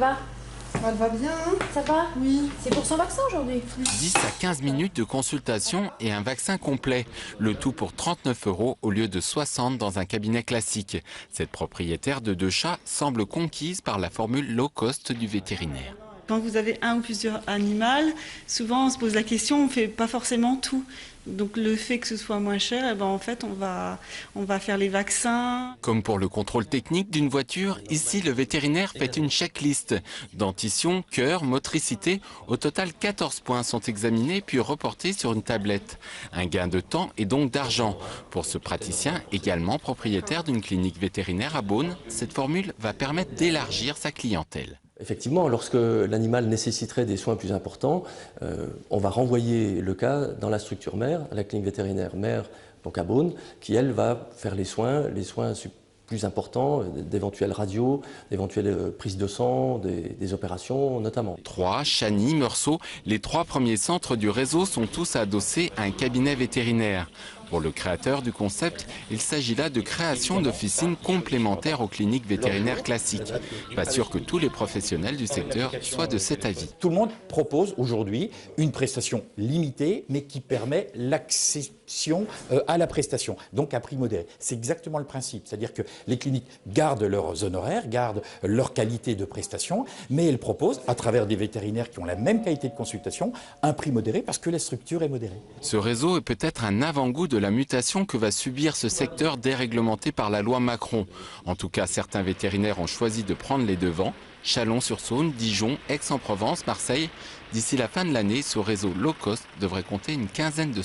va? Elle va bien, hein? Ça va? Oui. C'est pour son vaccin aujourd'hui? 10 à 15 minutes de consultation et un vaccin complet. Le tout pour 39 € au lieu de 60 dans un cabinet classique. Cette propriétaire de 2 chats semble conquise par la formule low cost du vétérinaire. Quand vous avez un ou plusieurs animaux, souvent on se pose la question, on ne fait pas forcément tout. Donc le fait que ce soit moins cher, eh ben, en fait on va faire les vaccins. Comme pour le contrôle technique d'une voiture, ici le vétérinaire fait une checklist. Dentition, cœur, motricité, au total 14 points sont examinés puis reportés sur une tablette. Un gain de temps et donc d'argent. Pour ce praticien, également propriétaire d'une clinique vétérinaire à Beaune, cette formule va permettre d'élargir sa clientèle. Effectivement, lorsque l'animal nécessiterait des soins plus importants, on va renvoyer le cas dans la structure mère, à la clinique vétérinaire mère, donc à Beaune, qui elle va faire les soins plus importants, d'éventuelles radios, d'éventuelles prises de sang, des opérations notamment. Troyes, Chagny, Meursault, les 3 premiers centres du réseau sont tous adossés à un cabinet vétérinaire. Pour le créateur du concept, il s'agit là de création d'officines complémentaires aux cliniques vétérinaires classiques. Pas sûr que tous les professionnels du secteur soient de cet avis. Tout le monde propose aujourd'hui une prestation limitée, mais qui permet l'accession à la prestation, donc à prix modéré. C'est exactement le principe, c'est-à-dire que les cliniques gardent leurs honoraires, gardent leur qualité de prestation, mais elles proposent, à travers des vétérinaires qui ont la même qualité de consultation, un prix modéré parce que la structure est modérée. Ce réseau est peut-être un avant-goût de la mutation que va subir ce secteur déréglementé par la loi Macron. En tout cas, certains vétérinaires ont choisi de prendre les devants. Chalon-sur-Saône, Dijon, Aix-en-Provence, Marseille. D'ici la fin de l'année, ce réseau low cost devrait compter une quinzaine de